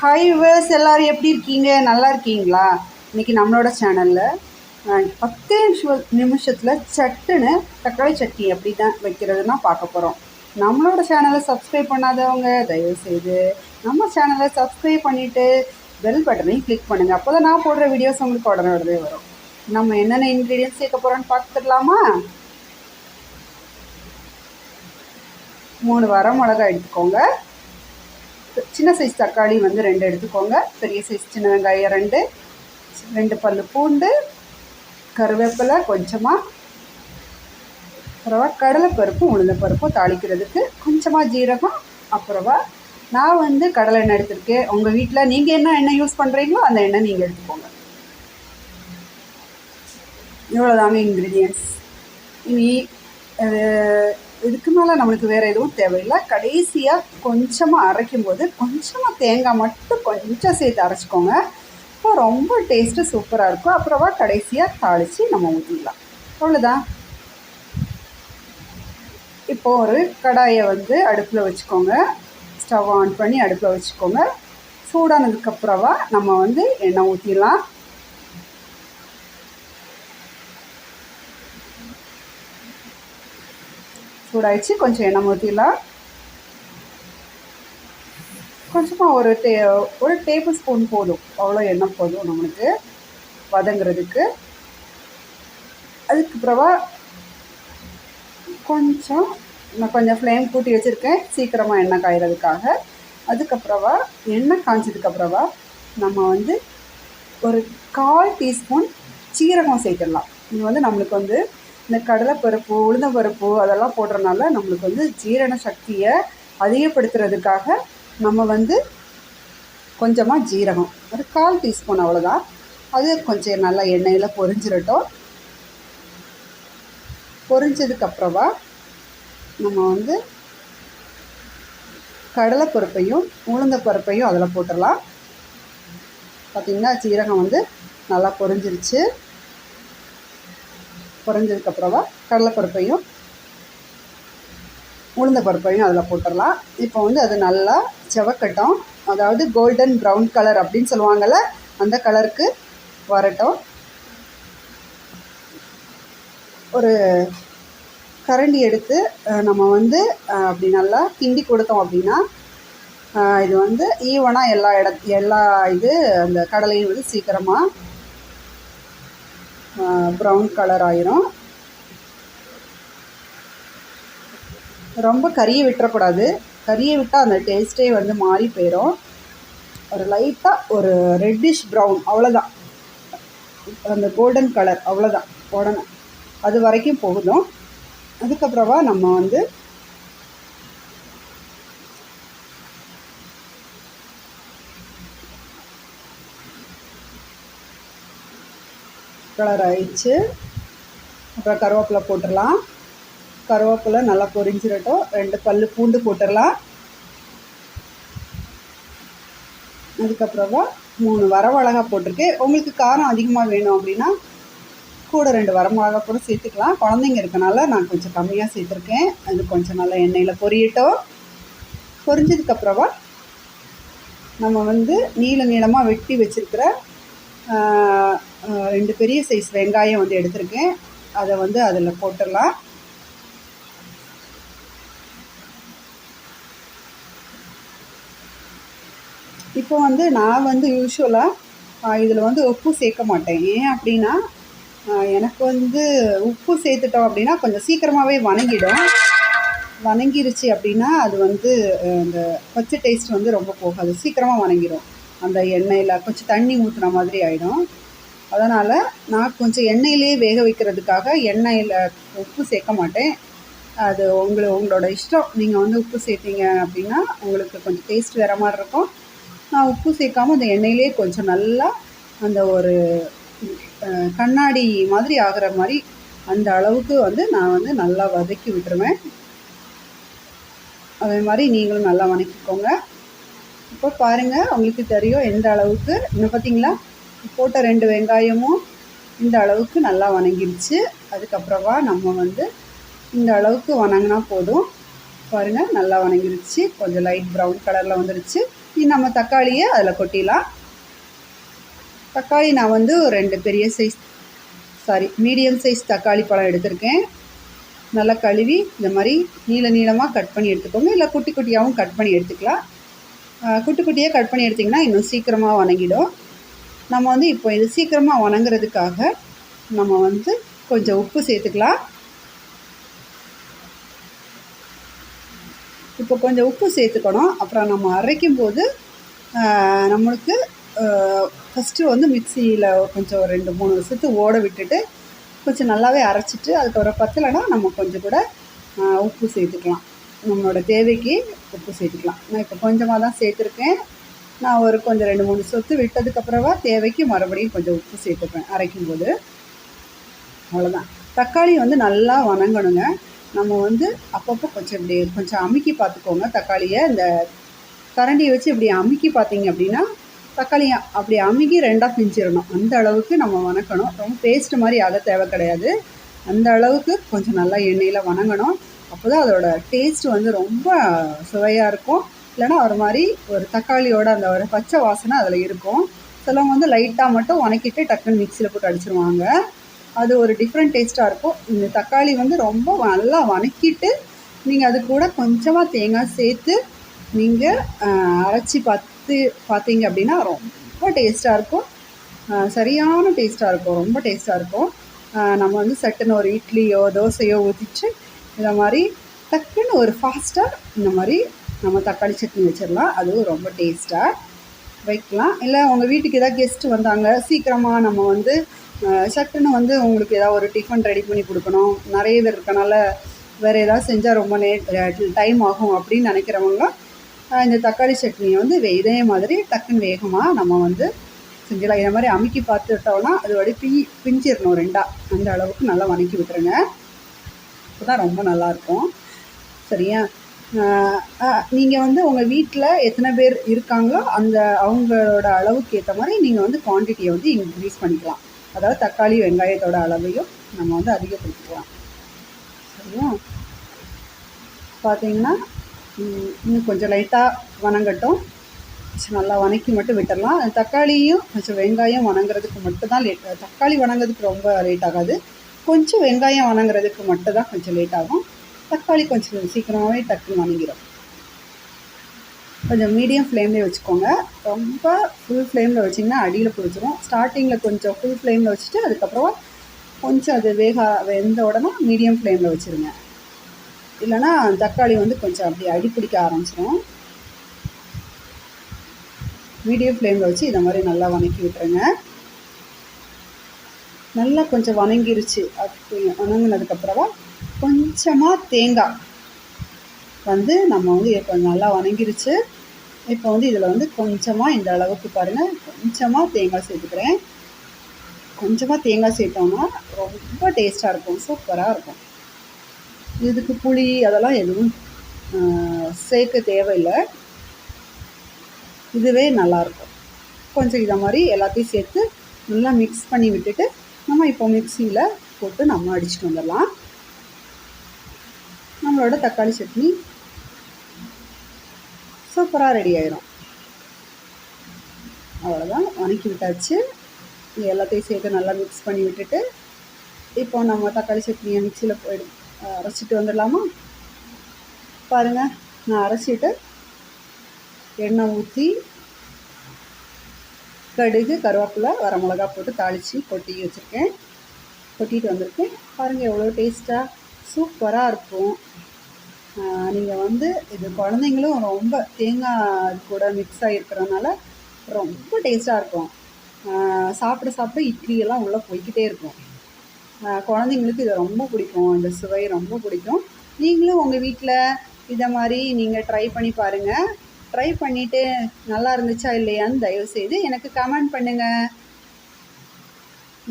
Hi viewers, எல்லோரும் எப்படி இருக்கீங்க? நல்லா இருக்கீங்களா? இன்றைக்கி நம்மளோட சேனலில் 10 நிமிஷத்தில் சட்டுன்னு தக்காளி சட்னி எப்படி தான் வைக்கிறதுனா பார்க்க போகிறோம். நம்மளோட சேனலை சப்ஸ்கிரைப் பண்ணாதவங்க தயவுசெய்து நம்ம சேனலை சப்ஸ்கிரைப் பண்ணிவிட்டு பெல் பட்டனையும் கிளிக் பண்ணுங்கள். அப்போ தான் நான் போடுற வீடியோஸ் உங்களுக்கு உடனே வரும். நம்ம என்னென்ன இன்க்ரீடியன்ஸ் சேர்க்க போகிறோன்னு பார்த்துடலாமா? 3 வரமிளகா எடுத்துக்கோங்க. சின்ன சைஸ் தக்காளி 2 எடுத்துக்கோங்க. பெரிய சைஸ் சின்ன வெங்காயம் 2 பல்லு பூண்டு, கருவேப்பிலை கொஞ்சமாக, அப்புறமா கடலைப்பருப்பு உளுந்தப்பருப்பும் தாளிக்கிறதுக்கு கொஞ்சமாக ஜீரகம், அப்புறமா நான் கடலை எண்ணெய் எடுத்திருக்கேன். உங்கள் வீட்டில் நீங்கள் என்ன எண்ணெய் யூஸ் பண்ணுறீங்களோ அந்த எண்ணெய் நீங்கள் எடுத்துக்கோங்க. இவ்வளோதாங்க இன்க்ரீடியன்ஸ். இனி இதுக்கு மேலே நம்மளுக்கு வேறு எதுவும் தேவையில்லை. கடைசியாக கொஞ்சமாக அரைக்கும் போது கொஞ்சமாக தேங்காய் மட்டும் கொஞ்சம் சேர்த்து அரைச்சிக்கோங்க. இப்போ ரொம்ப டேஸ்ட்டு சூப்பராக இருக்கும். அப்புறமா கடைசியாக தாளித்து நம்ம ஊற்றிடலாம். அவ்வளோதான். இப்போது ஒரு கடாயை அடுப்பில் வச்சுக்கோங்க. ஸ்டவ் ஆன் பண்ணி அடுப்பில் வச்சுக்கோங்க. சூடானதுக்கப்புறமா நம்ம எண்ணெய் ஊற்றிடலாம். சூடாயிடுச்சு. கொஞ்சம் எண்ணெய் ஊற்றிடலாம். கொஞ்சமாக ஒரு டேபிள் ஸ்பூன் போதும். அவ்வளோ எண்ணெய் போதும் நம்மளுக்கு வதங்கிறதுக்கு. அதுக்கப்புறமா நான் கொஞ்சம் ஃப்ளேம் கூட்டி வச்சுருக்கேன் சீக்கிரமாக எண்ணெய் காய்கிறதுக்காக. அதுக்கப்புறமா எண்ணெய் காய்ச்சதுக்கப்புறமா நம்ம ஒரு 1/4 டீஸ்பூன் சீரகம் சேர்த்துடலாம். இது நம்மளுக்கு இந்த கடலைப்பருப்பு உளுந்தம்பருப்பு அதெல்லாம் போடுறதுனால நம்மளுக்கு ஜீரண சக்தியை அதிகப்படுத்துறதுக்காக நம்ம கொஞ்சமாக ஜீரகம் ஒரு 1/4 டீஸ்பூன் அவ்வளோதான். அது கொஞ்சம் நல்லா எண்ணெயில் பொரிஞ்சிடட்டும். பொரிஞ்சதுக்கப்புறமா நம்ம கடலைப்பருப்பையும் உளுந்தப்பருப்பையும் அதில் போட்டுடலாம். பார்த்திங்கன்னா ஜீரகம் நல்லா பொரிஞ்சிருச்சு. பொரிஞ்சதுக்கப்புறமா கடலைப்பருப்பையும் உளுந்தப்பருப்பையும் அதில் போட்டுடலாம். இப்போ அது நல்லா செவக்கட்டும். அதாவது கோல்டன் ப்ரௌன் கலர் அப்படின்னு சொல்லுவாங்கள்ல, அந்த கலருக்கு வரட்டும். ஒரு கரண்டி எடுத்து நம்ம அப்படி நல்லா கிண்டி கொடுத்தோம் அப்படின்னா இது ஈவனாக எல்லா அந்த கடலையும் சீக்கிரமாக ப்ரௌன் கலர் ஆயிரும். ரொம்ப கறியை விட்டுறக்கூடாது. கறியை விட்டால் அந்த டேஸ்ட்டே மாறி போயிடும். ஒரு லைட்டாக ஒரு ரெட்டிஷ் ப்ரௌன், அவ்வளோதான். அந்த கோல்டன் கலர் அவ்வளோதான் உடனே அது வரைக்கும் போகுதும். அதுக்கப்புறமா நம்ம கலர் ஆயிடுச்சு. அப்புறம் கருவேப்பிலை போட்டுடலாம். கருவேப்பிலை நல்லா பொரிஞ்சிடட்டும். 2 பல்லு பூண்டு போட்டுடலாம். அதுக்கப்புறமா 3 வரமிளகா போட்டிருக்கேன். உங்களுக்கு காரம் அதிகமாக வேணும் அப்படின்னா கூட 2 வரமிளகா கூட சேர்த்துக்கலாம். குழந்தைங்க இருக்கனால நான் கொஞ்சம் கம்மியாக சேர்த்துருக்கேன். அது கொஞ்சம் நல்லா எண்ணெயில் பொரியட்டும். பொரிஞ்சதுக்கப்புறமா நம்ம நீளமாக வெட்டி வச்சுருக்கிற 2 பெரிய சைஸ் வெங்காயம் எடுத்திருக்கேன். அதை அதில் போட்டுடலாம். இப்போ நான் யூஸ்வலாக இதில் உப்பு சேர்க்க மாட்டேன். ஏன் அப்படின்னா எனக்கு உப்பு சேர்த்துட்டோம் அப்படின்னா கொஞ்சம் சீக்கிரமாகவே வணங்கிருச்சு அப்படின்னா அது அந்த பச்சை டேஸ்ட் ரொம்ப போகாது. சீக்கிரமாக வணங்கிடும். அந்த எண்ணெயில் கொஞ்சம் தண்ணி ஊற்றுன மாதிரி ஆகிடும். அதனால் நான் கொஞ்சம் எண்ணெயிலே வேக வைக்கிறதுக்காக எண்ணெயில் உப்பு சேர்க்க மாட்டேன். அது உங்களோட இஷ்டம். நீங்கள் உப்பு சேர்த்தீங்க அப்படின்னா உங்களுக்கு கொஞ்சம் டேஸ்ட் வேறு மாதிரி இருக்கும். நான் உப்பு சேர்க்காமல் அந்த எண்ணெயிலே கொஞ்சம் நல்லா அந்த ஒரு கண்ணாடி மாதிரி ஆகிற மாதிரி அந்த அளவுக்கு நான் நல்லா வதக்கி விட்டுருவேன். அதே மாதிரி நீங்களும் நல்லா வதக்கிக்கோங்க. இப்போ பாருங்கள், உங்களுக்கு தெரியும் எந்த அளவுக்கு. இன்னும் பார்த்தீங்களா, போட்ட 2 வெங்காயமும் இந்த அளவுக்கு நல்லா வணங்கிடுச்சு. அதுக்கப்புறமா நம்ம இந்த அளவுக்கு வணங்கினா போதும். பாருங்கள், நல்லா வணங்கிடுச்சு. கொஞ்சம் லைட் ப்ரௌன் கலரில் வந்துடுச்சு. நம்ம தக்காளியை அதில் கொட்டிடலாம். தக்காளி நான் வந்து 2 பெரிய சைஸ் மீடியம் சைஸ் தக்காளி பழம் எடுத்திருக்கேன். நல்லா கழுவி இந்த மாதிரி நீளமாக கட் பண்ணி எடுத்துக்கோங்க, இல்லை குட்டி குட்டியாகவும் கட் பண்ணி எடுத்துக்கலாம். குட்டி குட்டியாக கட் பண்ணி எடுத்திங்கன்னா இன்னும் சீக்கிரமாக வணங்கிடும். நம்ம வந்து இப்போ இது சீக்கிரமாக வணங்குறதுக்காக நம்ம வந்து கொஞ்சம் உப்பு சேர்த்துக்கலாம். இப்போ கொஞ்சம் உப்பு சேர்த்துக்கணும். அப்புறம் நம்ம அரைக்கும் போது நம்மளுக்கு ஃபஸ்ட்டு வந்து மிக்சியில் கொஞ்சம் 2-3 வருஷத்து ஓட விட்டுட்டு கொஞ்சம் நல்லாவே அரைச்சிட்டு அதுக்கப்புறம் பத்தலைன்னா நம்ம கொஞ்சம் கூட உப்பு சேர்த்துக்கலாம். நம்மளோட தேவைக்கு உப்பு சேர்த்துக்கலாம். நான் இப்போ கொஞ்சமாக தான் சேர்த்துருக்கேன். நான் ஒரு கொஞ்சம் 2-3 சொத்து விட்டதுக்கப்புறமா தேவைக்கு மறுபடியும் கொஞ்சம் உப்பு சேர்த்துப்பேன் அரைக்கும்போது. அவ்வளோதான். தக்காளி வந்து நல்லா வணங்கணுங்க. நம்ம வந்து அப்பப்போ கொஞ்சம் அமுக்கி பார்த்துக்கோங்க. தக்காளியை இந்த கரண்டியை வச்சு இப்படி அமுக்கி பார்த்தீங்க அப்படின்னா தக்காளியை அப்படி அமுக்கி 2ஆக பிஞ்சிடணும். அந்த அளவுக்கு நம்ம வணக்கணும். ரொம்ப பேஸ்ட் மாதிரி ஆக தேவை கிடையாது. அந்த அளவுக்கு கொஞ்சம் நல்லா எண்ணெயில் வணங்கணும். அப்போ தான் அதோட டேஸ்ட் வந்து ரொம்ப சுவையாக இருக்கும். இல்லைனா ஒரு மாதிரி ஒரு தக்காளியோட அந்த ஒரு பச்சை வாசனை அதில் இருக்கும். சிலவங்க வந்து லைட்டாக மட்டும் வணக்கிட்டு டக்குன்னு மிக்சியில் போட்டு அடிச்சிருவாங்க. அது ஒரு டிஃப்ரெண்ட் டேஸ்ட்டாக இருக்கும். இந்த தக்காளி வந்து ரொம்ப நல்லா வணக்கிட்டு நீங்கள் அது கூட கொஞ்சமாக தேங்காய் சேர்த்து நீங்கள் அரைச்சி பார்த்தீங்க அப்படின்னா ரொம்ப டேஸ்ட்டாக இருக்கும். சரியான டேஸ்ட்டாக இருக்கும். ரொம்ப டேஸ்ட்டாக இருக்கும். நம்ம வந்து சட்டுன்னு ஒரு இட்லியோ தோசையோ ஊற்றிச்சு இந்த மாதிரி டக்குன்னு ஒரு ஃபாஸ்ட்டாக இந்த மாதிரி நம்ம தக்காளி சட்னி வச்சிடலாம். அதுவும் ரொம்ப டேஸ்ட்டாக வைக்கலாம். இல்லை உங்கள் வீட்டுக்கு ஏதாவது கெஸ்ட்டு வந்தாங்க, சீக்கிரமாக நம்ம வந்து சட்டுன்னு வந்து உங்களுக்கு ஏதாவது ஒரு டிஃபன் ரெடி பண்ணி கொடுக்கணும், நிறைய பேர் இருக்கனால வேறு ஏதாவது செஞ்சால் ரொம்ப டைம் ஆகும் அப்படின்னு நினைக்கிறவங்க இந்த தக்காளி சட்னியை வந்து இதே மாதிரி டக்குன்னு வேகமாக நம்ம வந்து செஞ்சிடலாம். இதை மாதிரி அமுக்கி பார்த்துட்டோன்னா அது வடி பிஞ்சிடணும் 2ஆக. அந்த அளவுக்கு நல்லா வணக்கி விட்டுருங்க. அப்போ தான் ரொம்ப நல்லாயிருக்கும். சரியா? நீங்கள் வந்து உங்கள் வீட்டில் எத்தனை பேர் இருக்காங்களோ அவங்களோட அளவுக்கு ஏற்ற மாதிரி நீங்கள் வந்து குவான்டிட்டியை வந்து இன்க்ரீஸ் பண்ணிக்கலாம். அதாவது தக்காளி வெங்காயத்தோட அளவையும் நம்ம வந்து அதிகப்படுத்திக்கலாம். சரியா? பார்த்தீங்கன்னா இன்னும் கொஞ்சம் லைட்டாக வணங்கட்டும். கொஞ்சம் நல்லா வணக்கி மட்டும் விட்டுடலாம். தக்காளியும் கொஞ்சம் வெங்காயம் வணங்குறதுக்கு மட்டும்தான் தக்காளி வணங்குறதுக்கு ரொம்ப லேட் ஆகாது. கொஞ்சம் வெங்காயம் வணங்குறதுக்கு மட்டும் தான் கொஞ்சம் லேட் ஆகும். தக்காளி கொஞ்சம் சீக்கிரமாகவே டக்குன்னு வணங்கிடும். கொஞ்சம் மீடியம் ஃப்ளேம்லேயே வச்சுக்கோங்க. ரொம்ப ஃபுல் ஃப்ளேமில் வச்சிங்கன்னா அடியில் பிடிச்சிரும். ஸ்டார்டிங்கில் கொஞ்சம் ஃபுல் ஃப்ளேமில் வச்சுட்டு அதுக்கப்புறம் கொஞ்சம் அது வெந்த உடனே மீடியம் ஃப்ளேமில் வச்சுருங்க. இல்லைனா தக்காளி வந்து கொஞ்சம் அப்படி அடிப்பிடிக்க ஆரம்பிச்சிடும். மீடியம் ஃப்ளேமில் வச்சு இதை மாதிரி நல்லா வணக்கி விட்டுருங்க. நல்லா கொஞ்சம் வணங்கிருச்சு. வணங்கினதுக்கப்புறமா கொஞ்சமாக தேங்காய் வந்து நம்ம வந்து இப்போ நல்லா வணங்கிருச்சு. இப்போ வந்து இதில் வந்து கொஞ்சமாக இந்த அளவுக்கு பாருங்கள், கொஞ்சமாக தேங்காய் சேர்த்துக்கிறேன். கொஞ்சமாக தேங்காய் சேர்த்தோம்னா ரொம்ப டேஸ்ட்டாக இருக்கும், சூப்பராக இருக்கும். இதுக்கு புளி அதெல்லாம் எதுவும் சேர்க்க தேவையில்லை. இதுவே நல்லாயிருக்கும். கொஞ்சம் இதை மாதிரி எல்லாத்தையும் சேர்த்து நல்லா மிக்ஸ் பண்ணி விட்டுட்டு நம்ம இப்போ மிக்சியில் போட்டு நம்ம அடிச்சுட்டு வந்துடலாம். நம்மளோட தக்காளி சட்னி சூப்பராக ரெடி ஆயிடும். அவ்வளோதான், வணக்கி விட்டாச்சு. எல்லாத்தையும் சேர்த்து நல்லா மிக்ஸ் பண்ணி விட்டுட்டு இப்போ நம்ம தக்காளி சட்னியை மிக்சியில் அரைச்சிட்டு வந்துடலாமா? பாருங்கள், நான் அரைச்சிட்டு எண்ணெய் ஊற்றி கடுகு கருவேப்பிலை வரமிளகா போட்டு தாளித்து கொட்டி வச்சுருக்கேன். கொட்டிட்டு வந்திருக்கேன். பாருங்கள் எவ்வளோ டேஸ்ட்டாக சூப்பராக இருக்கும். நீங்கள் வந்து இது குழந்தைங்களும் ரொம்ப தேங்காய் கூட மிக்ஸ் ஆகிருக்கிறதுனால ரொம்ப டேஸ்ட்டாக இருக்கும். சாப்பிட சாப்பிட இட்லியெல்லாம் உள்ளே போய்கிட்டே இருக்கும். குழந்தைங்களுக்கு இது ரொம்ப பிடிக்கும். இந்த சுவை ரொம்ப பிடிக்கும். நீங்களும் உங்கள் வீட்டில் இதை மாதிரி நீங்கள் ட்ரை பண்ணி பாருங்கள். ட்ரை பண்ணிவிட்டு நல்லா இருந்துச்சா இல்லையான்னு தயவுசெய்து எனக்கு கமெண்ட் பண்ணுங்கள்.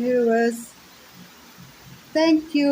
Viewers, thank you.